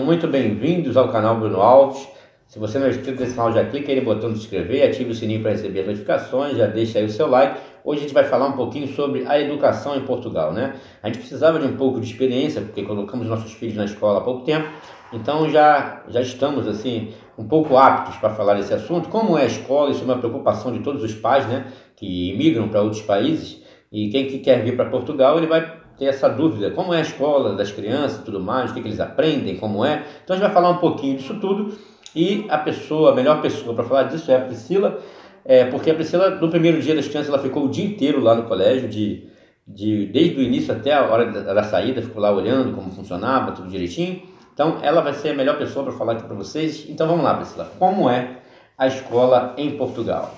muito bem-vindos ao canal Bruno Alves. Se você não é inscrito nesse canal, já clica aí no botão de se inscrever, ative o sininho para receber as notificações, já deixa aí o seu like. Hoje a gente vai falar um pouquinho sobre a educação em Portugal, né? A gente precisava de um pouco de experiência, porque colocamos nossos filhos na escola há pouco tempo, então já estamos assim um pouco aptos para falar desse assunto. Como é a escola, isso é uma preocupação de todos os pais, né, que imigram para outros países, e quem que quer vir para Portugal, ele vai ter essa dúvida, como é a escola das crianças e tudo mais, o que eles aprendem, como é. Então a gente vai falar um pouquinho disso tudo, e a melhor pessoa para falar disso é a Priscila, porque a Priscila, no primeiro dia das crianças, ela ficou o dia inteiro lá no colégio, desde o início até a hora da saída, ficou lá olhando como funcionava, tudo direitinho. Então ela vai ser a melhor pessoa para falar aqui para vocês. Então vamos lá, Priscila, como é a escola em Portugal?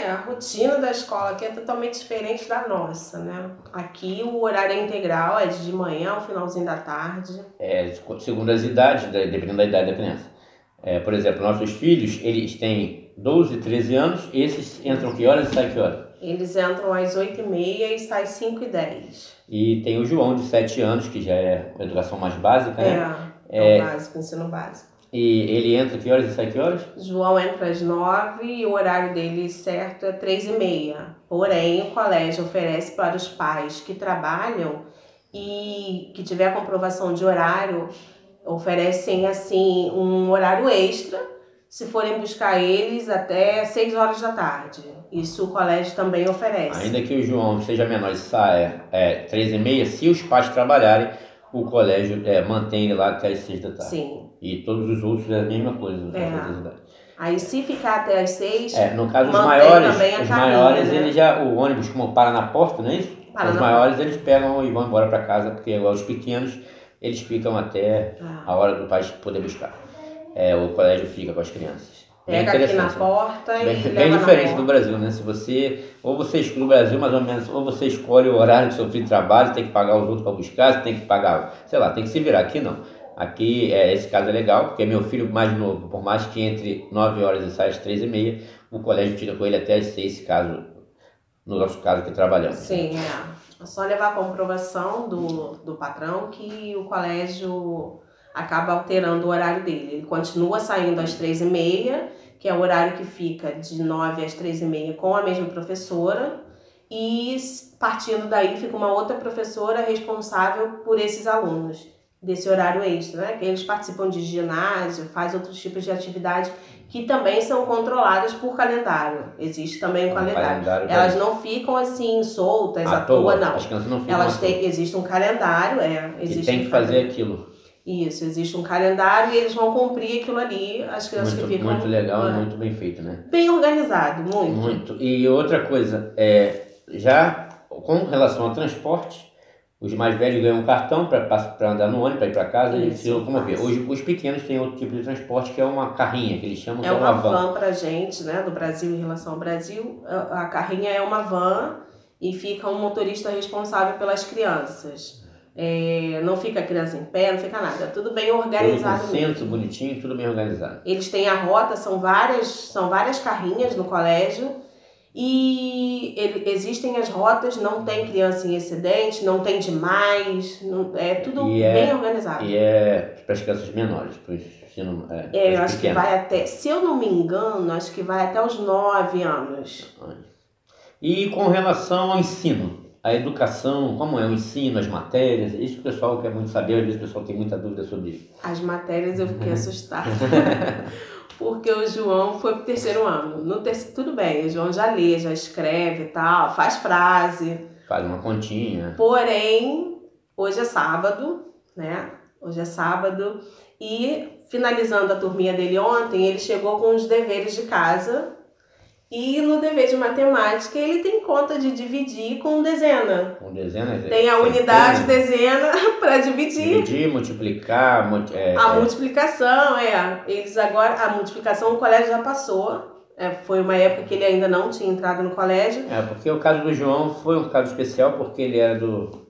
A rotina da escola aqui é totalmente diferente da nossa, né? Aqui o horário é integral, é de manhã ao finalzinho da tarde. Segundo as idades, dependendo da idade da criança. Por exemplo, nossos filhos, eles têm 12, 13 anos, esses entram que horas e saem que horas? Eles entram às 8h30 e saem 5h10. E tem o João, de 7 anos, que já é a educação mais básica, né? É o básico, ensino básico. E ele entra que horas e sai que horas? João entra às 9 e o horário dele certo é 3h30. Porém, o colégio oferece para os pais que trabalham e que tiver comprovação de horário, oferecem assim um horário extra, se forem buscar eles até 6 horas da tarde. Isso o colégio também oferece. Ainda que o João seja menor e saia 3h30, se os pais trabalharem, o colégio mantém ele lá até as 6 da tarde. Sim. E todos os outros é a mesma coisa. Aí se ficar até as 6, no caso, os maiores, né? O ônibus, como para na porta, não é isso? Os maiores, eles pegam e vão embora para casa, porque os pequenos, eles ficam até a hora do pai poder buscar. O colégio fica com as crianças. Pega aqui na porta e leva bem diferente do Brasil, né? Ou você escolhe o Brasil, mais ou menos, ou você escolhe o horário do seu filho de trabalho, tem que pagar os outros para buscar, você tem que pagar, sei lá, tem que se virar. Aqui não. Aqui, esse caso é legal, porque meu filho mais novo, por mais que entre 9 horas e saia às 3h30, o colégio fica com ele até às 6, no nosso caso que trabalhamos. Sim, é só levar a comprovação do patrão que o colégio acaba alterando o horário dele. Ele continua saindo às 3h30, que é o horário que fica de 9 às 3h30 com a mesma professora, e partindo daí fica uma outra professora responsável por esses alunos desse horário extra, né? Que eles participam de ginásio, faz outros tipos de atividade que também são controladas por calendário. Existe também um calendário. Elas não ficam assim soltas à toa, não. As crianças não ficam existe um calendário, e tem que fazer aquilo. Isso, existe um calendário e eles vão cumprir aquilo ali, as crianças que ficam... Muito legal e muito bem feito, né? Bem organizado, muito. Muito. E outra coisa, já com relação ao transporte, os mais velhos ganham um cartão para andar no ônibus, para ir para casa, e se locomover. Os pequenos têm outro tipo de transporte, que é uma carrinha, que eles chamam de uma van. É uma van para a gente, né, do Brasil, em relação ao Brasil. A carrinha é uma van e fica um motorista responsável pelas crianças. Não fica a criança em pé, não fica nada. Tudo bem organizado mesmo. Centro bonitinho, tudo bem organizado. Eles têm a rota, são várias carrinhas no colégio. E existem as rotas, não tem criança em excedente, não tem demais, é tudo bem organizado. E é para as crianças menores, para os ensino eu acho que vai até, se eu não me engano, acho que vai até os 9 anos. E com relação ao ensino, a educação, como é o ensino, as matérias, isso que o pessoal quer muito saber, às vezes o pessoal tem muita dúvida sobre isso. As matérias eu fiquei assustada. Porque o João foi pro 3º ano. Tudo bem, o João já lê, já escreve e tal, faz frase. Faz uma continha. Porém, hoje é sábado, né? Hoje é sábado. E finalizando a turminha dele ontem, ele chegou com os deveres de casa. E no dever de matemática, ele tem conta de dividir com dezena. Com dezena? Tem a unidade dezena para dividir. Dividir, multiplicar. A multiplicação, eles agora, a multiplicação o colégio já passou. Foi uma época que ele ainda não tinha entrado no colégio. Porque o caso do João foi um caso especial, porque ele era do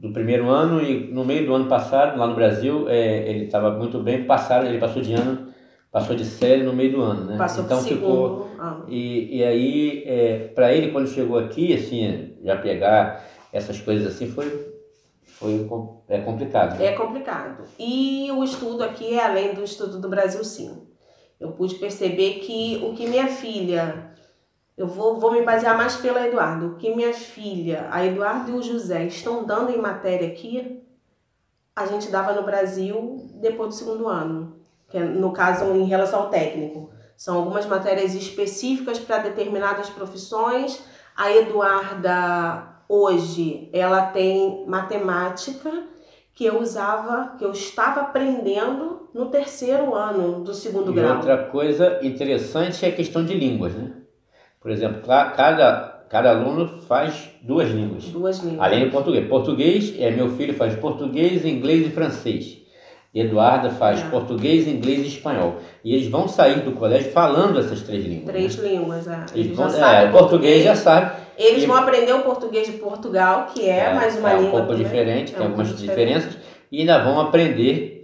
1º ano e no meio do ano passado, lá no Brasil, ele estava muito bem, ele passou de ano. Passou de série no meio do ano, né? Passou então ficou. E aí, para ele, quando chegou aqui, assim, já pegar essas coisas assim, foi É complicado. É complicado. E o estudo aqui é além do estudo do Brasil, sim. Eu pude perceber que o que minha filha... Eu vou me basear mais pela Eduardo. O que minha filha, a Eduardo e o José, estão dando em matéria aqui, a gente dava no Brasil depois do 2º ano. Que é, no caso, em relação ao técnico. São algumas matérias específicas para determinadas profissões. A Eduarda, hoje, ela tem matemática que eu estava aprendendo no 3º ano do 2º grau. E outra coisa interessante é a questão de línguas, né? Por exemplo, cada aluno faz 2 línguas. 2 línguas. Além do português. Português, meu filho faz português, inglês e francês. Eduarda faz português, inglês e espanhol. E eles vão sair do colégio falando essas 3 línguas. 3 né? línguas, Eles já sabem português já sabe. Eles vão aprender o português de Portugal, que é mais uma língua um pouco também. diferente, tem algumas diferenças. E ainda vão aprender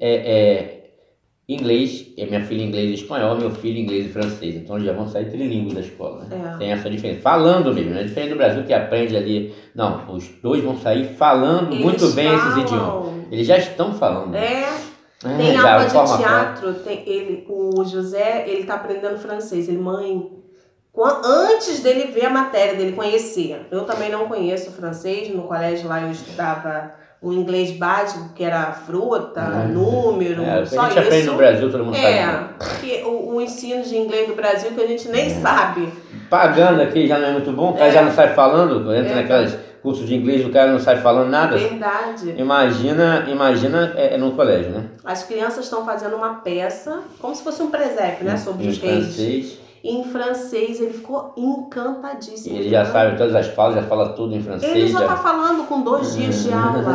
inglês, minha filha inglês e espanhol, meu filho inglês e francês. Então eles já vão sair trilíngues da escola. Né? Tem essa diferença. Falando mesmo, não é diferente do Brasil que aprende ali. Não, os 2 vão sair falando muito bem esses idiomas. Eles já estão falando. Tem aula de teatro, o José, ele tá aprendendo francês. Ele, mãe, antes dele ver a matéria, dele conhecer. Eu também não conheço francês, no colégio lá eu estudava o inglês básico, que era fruta, número, só a gente aprende no Brasil, todo mundo sabe. Porque o ensino de inglês do Brasil que a gente nem sabe. Pagando aqui já não é muito bom, o cara já não sai falando, entra naquelas cursos de inglês, o cara não sai falando nada. Verdade. Imagina no colégio, né? As crianças estão fazendo uma peça, como se fosse um presépio, né? Sobre os reis. Francês. Em francês, ele ficou encantadíssimo. Ele já sabe todas as falas, já fala tudo em francês. Ele já tá falando com 2 dias de aula.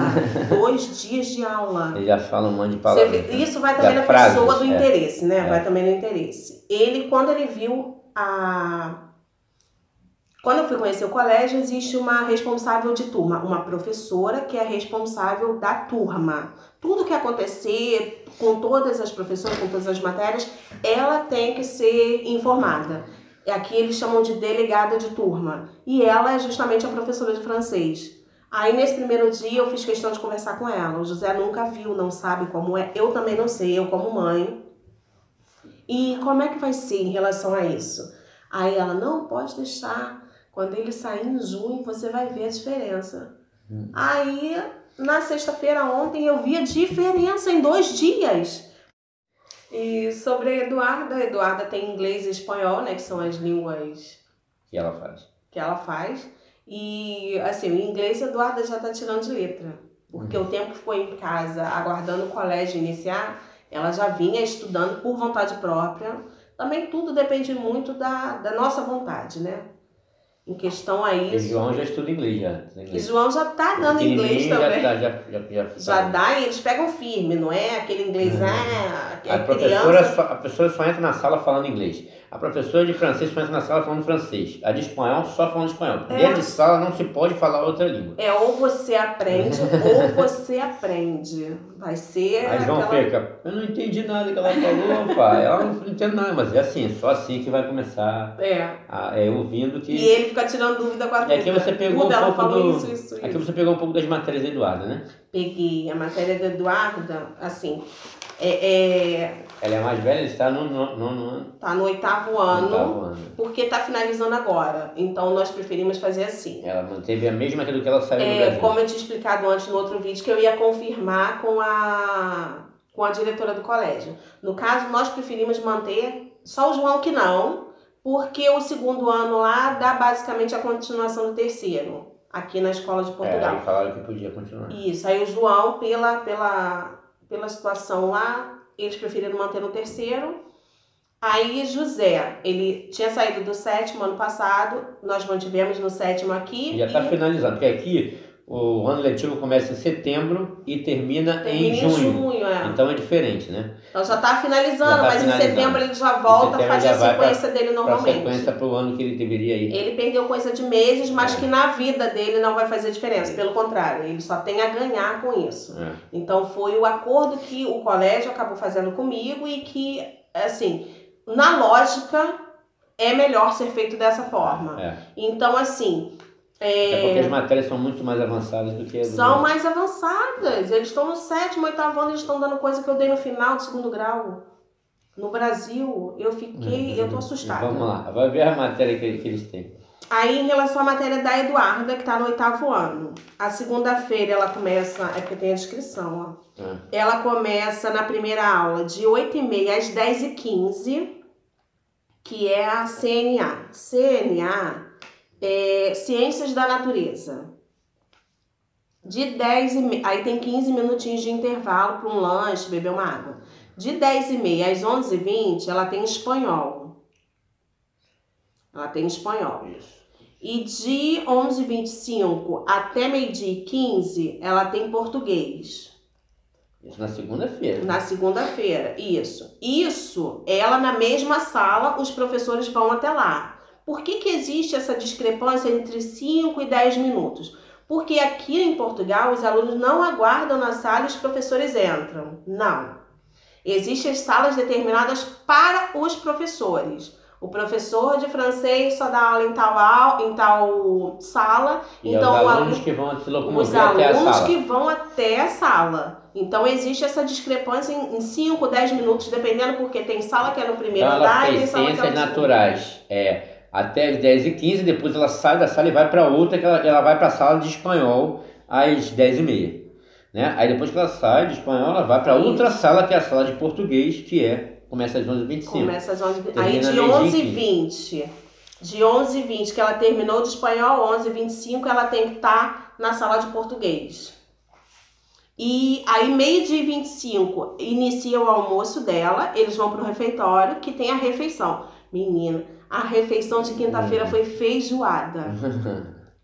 2 dias de aula. Ele já fala um monte de palavras. Isso vai também na pessoa do interesse, né? Vai também no interesse. Quando ele viu Quando eu fui conhecer o colégio, existe uma responsável de turma, uma professora que é responsável da turma. Tudo que acontecer com todas as professoras, com todas as matérias, ela tem que ser informada. Aqui eles chamam de delegada de turma. E ela é justamente a professora de francês. Aí nesse primeiro dia eu fiz questão de conversar com ela. O José nunca viu, não sabe como é. Eu também não sei, eu como mãe. E como é que vai ser em relação a isso? Aí ela, não, pode deixar. Quando ele sair em junho, você vai ver a diferença. Aí, na sexta-feira ontem, eu vi a diferença em 2 dias. E sobre a Eduarda tem inglês e espanhol, né? Que são as línguas que ela faz. E, assim, o inglês a Eduarda já tá tirando de letra. Porque o tempo que foi em casa, aguardando o colégio iniciar, ela já vinha estudando por vontade própria. Também tudo depende muito da nossa vontade, né? Em questão a isso. E João já estuda inglês já. E João já tá dando inglês também. Já tá. dá e eles pegam firme, não é aquele inglês, A professora só entra na sala falando inglês. A professora de francês só entra na sala falando francês. A de espanhol só falando espanhol. Dentro de sala não se pode falar outra língua. Ou você aprende ou você aprende. Vai ser. Aí João fica, eu não entendi nada que ela falou, pai. Ela não entende nada, mas é assim, só assim que vai começar. Ouvindo que. E ele fica tirando dúvida com a dúvida. Aqui você pegou um pouco isso. Aqui você pegou um pouco das matérias da Eduarda, né? Peguei a matéria da Eduarda, assim. Ela é mais velha, está no ano. Tá no 8º ano, porque tá finalizando agora. Então nós preferimos fazer assim. Ela manteve a mesma do que ela saiu do Brasil. Como eu tinha explicado antes no outro vídeo, que eu ia confirmar com a diretora do colégio. No caso, nós preferimos manter só o João que não, porque o 2º ano lá dá basicamente a continuação do 3º, aqui na escola de Portugal. Aí falaram que podia continuar. Isso, aí o João, pela situação lá, eles preferiram manter no 3º. Aí José, ele tinha saído do 7º ano passado, nós mantivemos no 7º aqui. Já está finalizando, porque aqui o ano letivo começa em setembro e termina em junho. Então é diferente, né? Então já está finalizando, mas em setembro ele já volta a fazer a sequência dele normalmente. A sequência para o ano que ele deveria ir. Ele perdeu coisa de meses, mas que na vida dele não vai fazer diferença. Pelo contrário, ele só tem a ganhar com isso. Então foi o acordo que o colégio acabou fazendo comigo e que, assim, na lógica, é melhor ser feito dessa forma. Então, assim, É porque as matérias são muito mais avançadas do que... São mais avançadas. Eles estão no 7º, 8º ano, eles estão dando coisa que eu dei no final do 2º grau. No Brasil, eu tô assustada. Vamos lá, vai ver a matéria que eles têm. Aí, em relação à matéria da Eduarda, que está no 8º ano. A segunda-feira ela começa, é porque tem a descrição, ó. Ela começa na primeira aula de 8h30 às 10h15, que é a CNA. CNA é Ciências da Natureza. De 10h30, aí tem 15 minutinhos de intervalo para um lanche, beber uma água. De 10h30 às 11h20, ela tem espanhol. Isso. E de 11h25 até meio-dia e 15, ela tem português. Isso na segunda-feira. Na segunda-feira, isso. Isso, ela na mesma sala, os professores vão até lá. Por que existe essa discrepância entre 5 e 10 minutos? Porque aqui em Portugal, os alunos não aguardam na sala e os professores entram. Não. Existem as salas determinadas para os professores. O professor de francês só dá aula em tal sala. E então, os alunos que vão se locomover até a sala. Os alunos que vão até a sala. Então, existe essa discrepância em 5, 10 minutos, dependendo, porque tem sala que é no primeiro andar e tem sala que é no ciências naturais. Até as 10h15, depois ela sai da sala e vai para outra, que ela vai para a sala de espanhol às 10h30. Né? Aí depois que ela sai de espanhol, ela vai para outra sala, que é a sala de português, que começa às 11h25. Começa às 11h20. Aí de 11h20, que ela terminou de espanhol, 11h25, ela tem que estar na sala de português. E aí, meio-dia e 25, inicia o almoço dela, eles vão para o refeitório, que tem a refeição. Menina, a refeição de quinta-feira foi feijoada.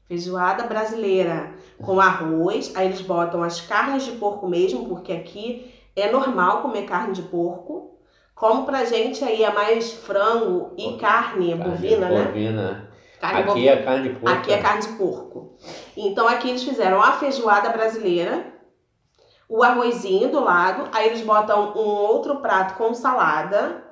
Feijoada brasileira, com arroz. Aí eles botam as carnes de porco mesmo, porque aqui é normal comer carne de porco. Como pra gente aí é mais frango e carne bovina, né? Bovina. Carne aqui bovina. É carne de porco. Aqui é carne de porco. Então aqui eles fizeram a feijoada brasileira, o arrozinho do lado, aí eles botam um outro prato com salada.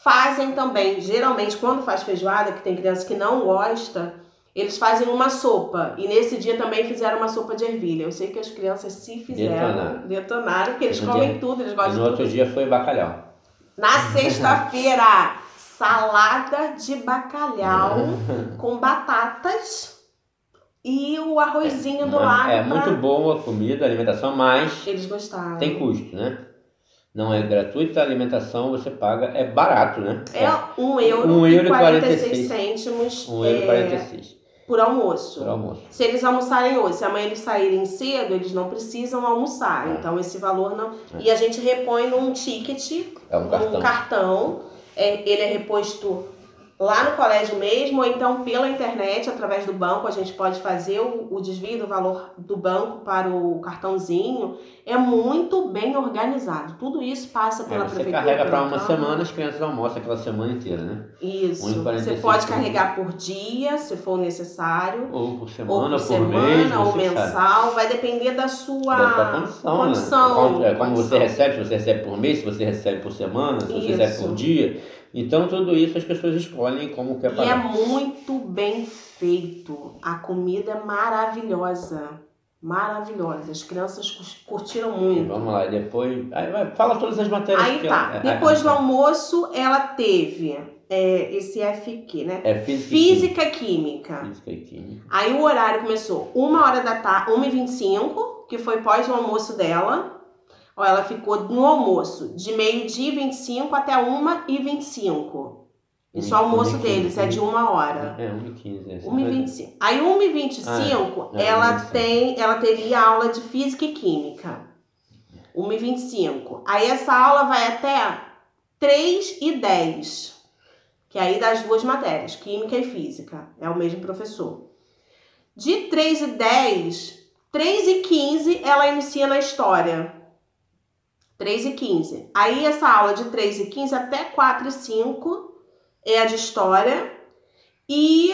Fazem também, geralmente quando faz feijoada, que tem criança que não gosta, eles fazem uma sopa. E nesse dia também fizeram uma sopa de ervilha. Eu sei que as crianças se fizeram, detonaram, porque eles comem tudo, eles gostam de tudo. E no outro dia foi bacalhau. Na sexta-feira, salada de bacalhau com batatas e o arrozinho do lado. É muito boa a comida, a alimentação, mas eles gostaram. Tem custo, né? Não é gratuita a alimentação, você paga, é barato, né? É €1,46. €1,46. Por almoço. Por almoço. Se eles almoçarem hoje, se amanhã eles saírem cedo, eles não precisam almoçar. Então esse valor não... E a gente repõe num ticket, um cartão. Ele é reposto lá no colégio mesmo, ou então pela internet, através do banco, a gente pode fazer o desvio do valor do banco para o cartãozinho. É muito bem organizado. Tudo isso passa pela prefeitura. Você carrega para uma semana, as crianças almoçam aquela semana inteira, né? Isso. Você pode carregar por dia, se for necessário. Ou por semana, ou por mês. Ou mensal. Vai depender da sua condição. Né? Como você recebe por mês, se você recebe por semana, se você recebe por dia. Então, tudo isso as pessoas escolhem como quer pagar. E é muito bem feito. A comida é maravilhosa. Maravilhosa. As crianças curtiram muito. Vamos lá, depois... fala todas as matérias. Aí tá. Depois do almoço, ela teve esse FQ, né? Física e Química. Física e Química. Aí o horário começou 1h da tarde, 1h25, que foi pós o almoço dela. Ela ficou no almoço de meio-dia e 25 até 1h25. Isso é o almoço deles, é de 1 hora. 1h15. 1h25. Aí 1h25, ela teria aula de Física e Química. 1h25. Aí essa aula vai até 3h10. Que aí das duas matérias, Química e Física. É o mesmo professor. De 3h10, 3h15, ela inicia na História. 3h15. Aí essa aula de 3h15 até 4h05 é a de História. E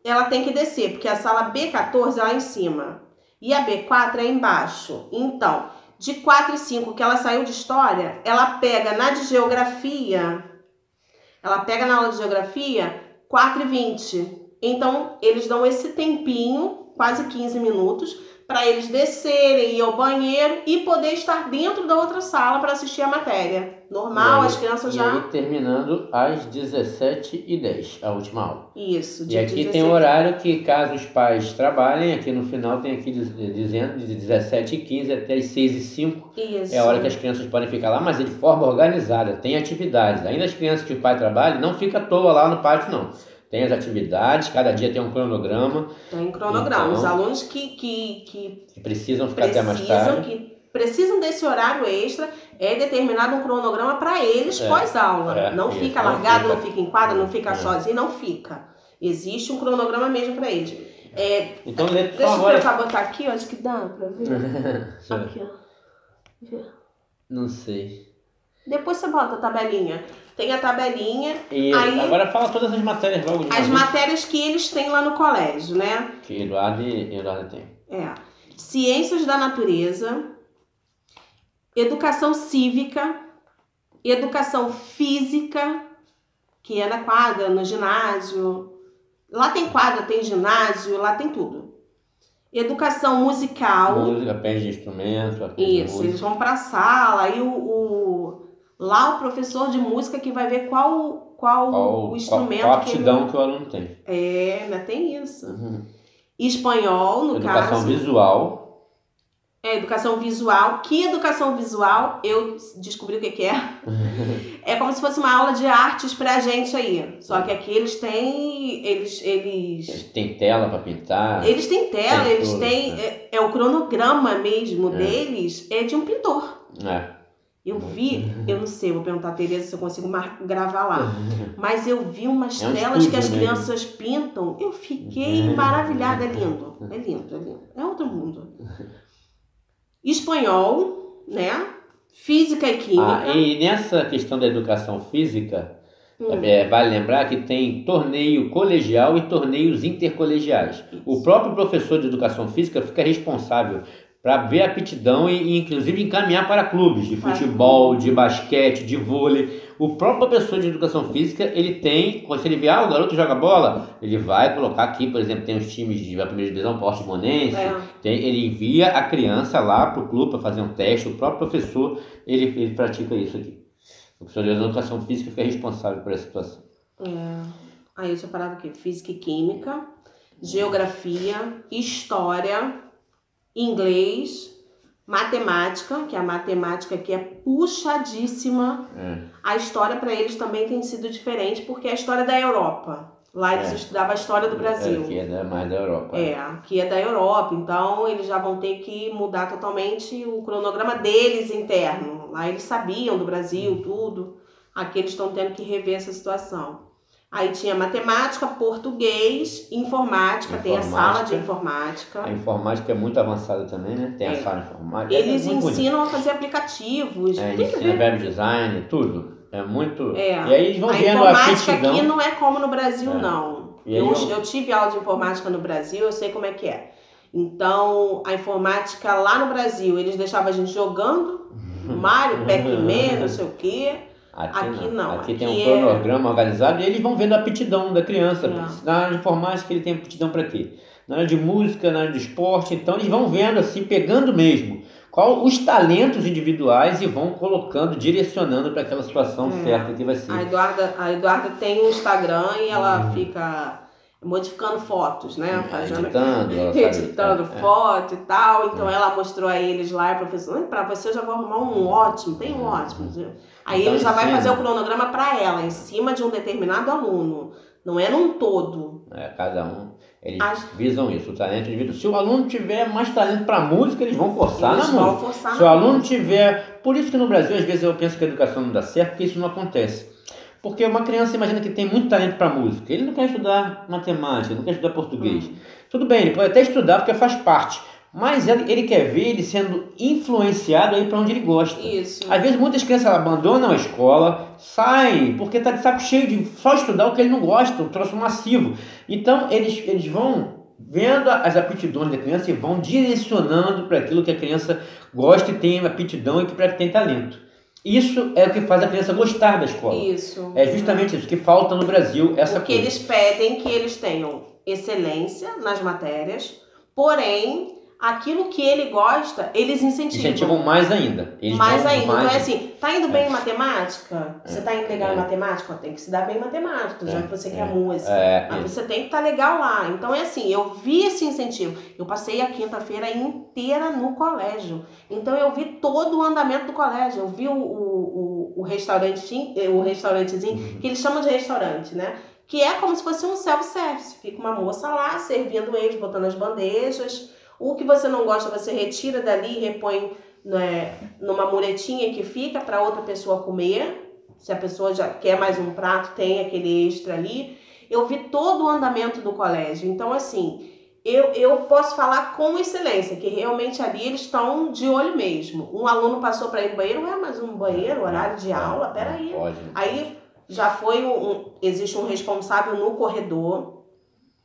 ela tem que descer, porque a sala B14 é lá em cima. E a B4 é embaixo. Então, de 4h05 que ela saiu de História, ela pega na de Geografia. Ela pega na aula de Geografia 4h20. Então, eles dão esse tempinho, quase 15 minutos, para eles descerem, ir ao banheiro e poder estar dentro da outra sala para assistir a matéria. Normal, as crianças já... E aí terminando às 17h10, a última aula. Isso. E aqui 16. tem um horário que, caso os pais trabalhem, aqui no final tem aqui dizendo de 17h15 até as 6h05. Isso. É a hora que as crianças podem ficar lá, mas de forma organizada, tem atividades. Ainda as crianças que o pai trabalha, não fica à toa lá no pátio, não. Tem as atividades, cada dia tem um cronograma. Tem cronograma. Então, os alunos que precisam ficar até mais tarde. Que precisam desse horário extra, é determinado um cronograma para eles pós-aula. Não fica largado, não fica em quadra, não fica sozinho, não fica. Existe um cronograma mesmo para eles. Então, deixa eu tentar botar aqui, ó, acho que dá para ver. Aqui, ó. Não sei. Depois você bota a tabelinha. Tem a tabelinha. E aí, agora fala todas as matérias logo de uma vez. Matérias que eles têm lá no colégio, né? Que Eduardo tem. Ciências da natureza, educação cívica, educação física, que é na quadra, no ginásio. Lá tem quadra, tem ginásio, lá tem tudo. Educação musical. Música, aprende instrumento. Isso, eles vão para a sala. Aí lá o professor de música que vai ver qual o instrumento. Qual a aptidão que o aluno tem. Ainda tem isso. Espanhol, no caso. Educação visual. Educação visual. Que educação visual? Eu descobri o que é. É como se fosse uma aula de artes pra gente aí. Só que aqui eles têm... Eles têm tela para pintar. Eles têm tela, eles têm... o cronograma mesmo deles é de um pintor. Eu vi, eu não sei, vou perguntar a Tereza se eu consigo gravar lá. Mas eu vi umas telas que as crianças pintam. Eu fiquei maravilhada. É lindo. É lindo, é lindo. É outro mundo. Espanhol, né? Física e química. E nessa questão da educação física, vale lembrar que tem torneio colegial e torneios intercolegiais. O próprio professor de educação física fica responsável para ver a aptidão e inclusive encaminhar para clubes de futebol, de basquete, de vôlei. O próprio professor de educação física, ele tem, quando ele vê, o garoto joga bola, ele vai colocar aqui, por exemplo, tem os times da primeira divisão, Portimonense, ele envia a criança lá para o clube para fazer um teste, o próprio professor, ele pratica isso aqui. O professor de educação física fica responsável por essa situação. Aí eu tinha parado aqui, física e química, geografia, história, inglês, matemática, que a matemática aqui é puxadíssima. A história para eles também tem sido diferente, porque é a história da Europa. Lá eles estudavam a história do Brasil. Aqui é mais da Europa. Aqui é da Europa, então eles já vão ter que mudar totalmente o cronograma deles interno. Lá eles sabiam do Brasil, tudo. Aqui eles estão tendo que rever essa situação. Aí tinha matemática, português, informática, tem a sala de informática. A informática é muito avançada também, né? Tem a sala de informática. Eles ensinam a fazer aplicativos. Ensina web design, tudo. É muito... E aí eles vão vendo a informática aptidão. Aqui não é como no Brasil, não. Eu tive aula de informática no Brasil, eu sei como é que é. Então, a informática lá no Brasil, eles deixavam a gente jogando Mario, Pac-Man, não sei o quê. Aqui não. Aqui tem um cronograma organizado e eles vão vendo a aptidão da criança. Na área de informática ele tem aptidão para quê? Na área de música, na área de esporte. Então eles vão vendo assim, pegando mesmo qual os talentos individuais e vão colocando, direcionando para aquela situação certa que vai ser. A Eduarda tem um Instagram e ela fica modificando fotos, né? Editando foto e tal. Então ela mostrou a eles lá, professor, para você eu já vou arrumar um ótimo, tem um ótimo. Aí então, ele já vai fazer o cronograma para ela, em cima de um determinado aluno. Não é num todo. Cada um. Eles visam isso, o talento individual. Se o aluno tiver mais talento para música, eles vão forçar na música. Se o aluno tiver... Por isso que no Brasil, às vezes, eu penso que a educação não dá certo, porque isso não acontece. Porque uma criança imagina que tem muito talento para música. Ele não quer estudar matemática, não quer estudar português. Tudo bem, ele pode até estudar porque faz parte. Mas ele quer ver ele sendo influenciado aí para onde ele gosta. Isso. Às vezes muitas crianças abandonam a escola, saem, porque tá de saco cheio de só estudar o que ele não gosta, um troço massivo. Então eles vão vendo as aptidões da criança e vão direcionando para aquilo que a criança gosta e tem aptidão e para que tem talento. Isso é o que faz a criança gostar da escola. Isso. É justamente isso que falta no Brasil. Porque eles pedem que eles tenham excelência nas matérias, porém, aquilo que ele gosta, eles incentivam. Incentivam mais ainda. Mais ainda. Então é assim, tá indo bem em matemática? Você tá indo legal em matemática? Tem que se dar bem em matemática, já que você quer música. Mas você tem que estar legal lá. Então é assim, eu vi esse incentivo. Eu passei a quinta-feira inteira no colégio. Então eu vi todo o andamento do colégio. Eu vi o restaurantezinho, que eles chamam de restaurante, né? Que é como se fosse um self-service. Fica uma moça lá, servindo eles, botando as bandejas. O que você não gosta, você retira dali e repõe, né, numa muretinha que fica para outra pessoa comer. Se a pessoa já quer mais um prato, tem aquele extra ali. Eu vi todo o andamento do colégio. Então, assim, eu posso falar com excelência, que realmente ali eles estão de olho mesmo. Um aluno passou para ir no banheiro, mas um banheiro, horário de aula, peraí. Aí já foi existe um responsável no corredor,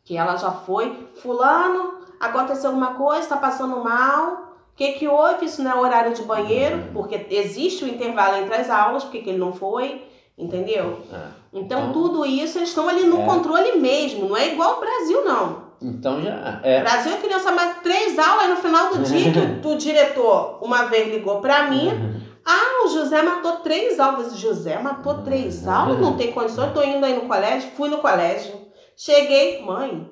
que ela já foi, fulano, aconteceu alguma coisa, está passando mal, o que houve? Isso não é horário de banheiro, porque existe o intervalo entre as aulas, porque ele não foi, entendeu? Então tudo isso, eles estão ali no controle mesmo, não é igual ao Brasil, não. Então já Brasil, a criança mais 3 aulas, no final do dia, que o diretor uma vez ligou para mim, o José matou 3 aulas. José matou 3 aulas? Não tem condições, eu tô indo aí no colégio, fui no colégio, cheguei, mãe,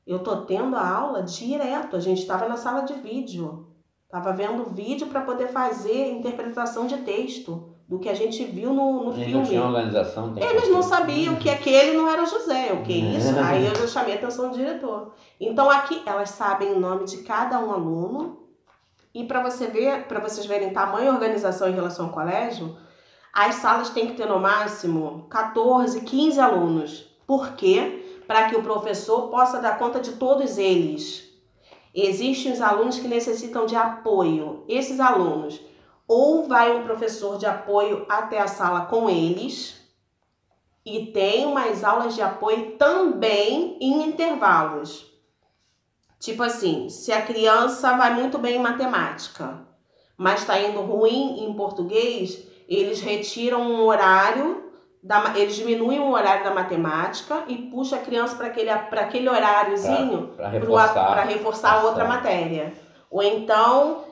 eu tô tendo a aula direto, a gente estava na sala de vídeo, estava vendo vídeo para poder fazer interpretação de texto do que a gente viu no filme. Não tinha organização. Eles não sabiam que aquele não era o José, o que é isso? Aí eu já chamei a atenção do diretor. Então aqui elas sabem o nome de cada um aluno e para vocês verem tamanho e organização em relação ao colégio, as salas têm que ter no máximo 14, 15 alunos. Por quê? Para que o professor possa dar conta de todos eles. Existem os alunos que necessitam de apoio. Esses alunos, ou vai um professor de apoio até a sala com eles, e tem umas aulas de apoio também em intervalos. Tipo assim, se a criança vai muito bem em matemática, mas está indo ruim em português, eles retiram um horário, eles diminuem o horário da matemática e puxam a criança para aquele horáriozinho para reforçar a outra matéria. Ou então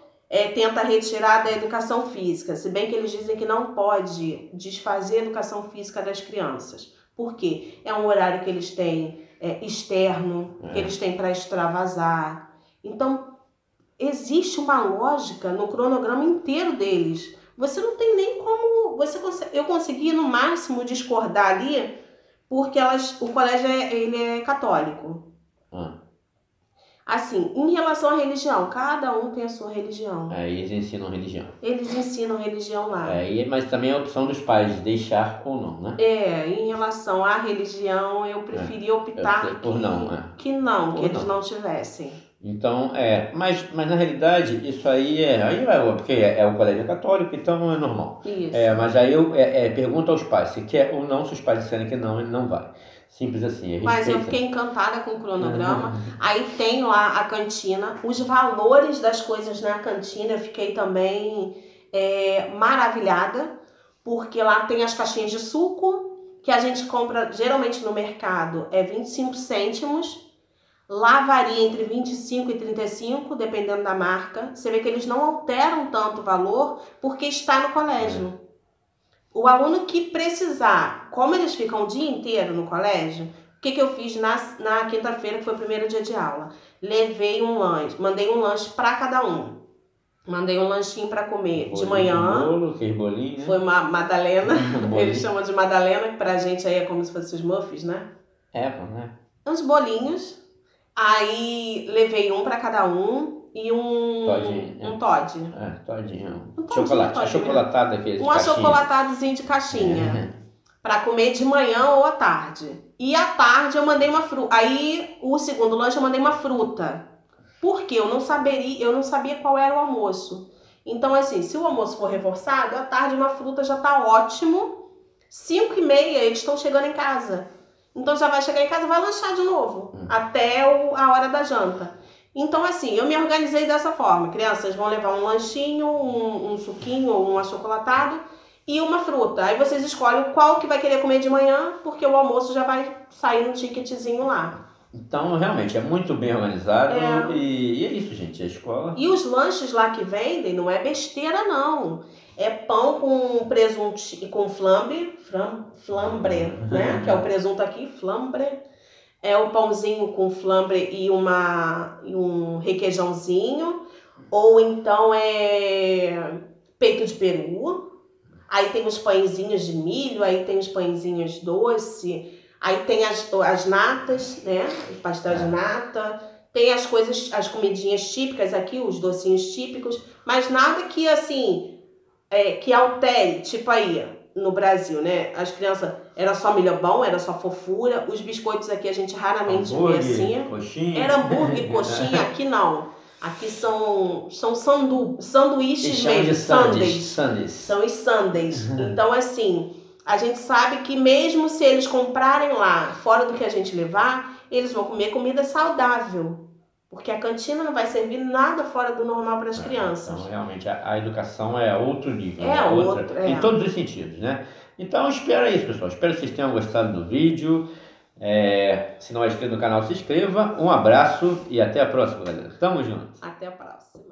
tenta retirar da educação física, se bem que eles dizem que não pode desfazer a educação física das crianças. Por quê? É um horário que eles têm externo, que eles têm para extravasar. Então, existe uma lógica no cronograma inteiro deles. Você não tem nem como... Eu consegui, no máximo, discordar ali, porque o colégio ele é católico. Assim, em relação à religião, cada um tem a sua religião. Eles ensinam religião. Eles ensinam religião lá. Mas também é a opção dos pais de deixar ou não, né? Em relação à religião, eu preferi optar que eles não tivessem. Então, mas na realidade, isso aí porque é o colégio católico, então é normal. Isso. Mas aí eu pergunto aos pais se quer ou não, se os pais disserem que não, ele não vai. Simples assim. Mas eu fiquei encantada com o cronograma. Aí tem lá a cantina, os valores das coisas na cantina, eu fiquei também maravilhada, porque lá tem as caixinhas de suco, que a gente compra geralmente no mercado, 25 cêntimos. Lá varia entre 25 e 35, dependendo da marca. Você vê que eles não alteram tanto o valor, porque está no colégio. O aluno que precisar, como eles ficam o dia inteiro no colégio, o que eu fiz na quinta-feira, que foi o primeiro dia de aula? Levei um lanche, mandei um lanche para cada um. Mandei um lanchinho para comer de manhã. Bolinho, né? Foi uma madalena, eles chamam de madalena, que pra gente aí é como se fossem os muffins, né? Né? Uns bolinhos. Aí levei um para cada um. E um Toddy. Todinho. Chocolate. Achocolatado aquele de caixinha. Achocolatadozinho de caixinha. Para comer de manhã ou à tarde. E à tarde eu mandei uma fruta. Aí o segundo lanche eu mandei uma fruta. Por quê? Eu não sabia qual era o almoço. Então assim, se o almoço for reforçado, à tarde uma fruta já tá ótimo. 5h30 eles estão chegando em casa. Então já vai chegar em casa e vai lanchar de novo. Até a hora da janta. Então, assim, eu me organizei dessa forma. Crianças vão levar um lanchinho, um suquinho ou um achocolatado e uma fruta. Aí vocês escolhem qual que vai querer comer de manhã, porque o almoço já vai sair no ticketzinho lá. Então, realmente, é muito bem organizado e é isso, gente, a escola... E os lanches lá que vendem não é besteira, não. É pão com presunto e com flambre, né? Que é o presunto aqui, flambre. É o pãozinho com flambre e um requeijãozinho. Ou então é peito de peru. Aí tem os pãezinhos de milho, aí tem os pãezinhos doce. Aí tem as natas, né? O pastel de nata. Tem as coisas, as comidinhas típicas aqui, os docinhos típicos. Mas nada que, assim, que altere. Tipo aí, no Brasil, né? As crianças, era só milho-bom, era só fofura. Os biscoitos aqui a gente raramente vê assim. Coxinha. Era hambúrguer, coxinha. Aqui não. Aqui são sanduíches mesmo. Sundays. São os sundays. Então, assim... A gente sabe que mesmo se eles comprarem lá, fora do que a gente levar, eles vão comer comida saudável. Porque a cantina não vai servir nada fora do normal para as crianças. Então, realmente, a educação é outro nível. Em todos os sentidos, né? Então, espero isso, pessoal. Espero que vocês tenham gostado do vídeo. Se não é inscrito no canal, se inscreva. Um abraço e até a próxima, galera. Tamo junto. Até a próxima.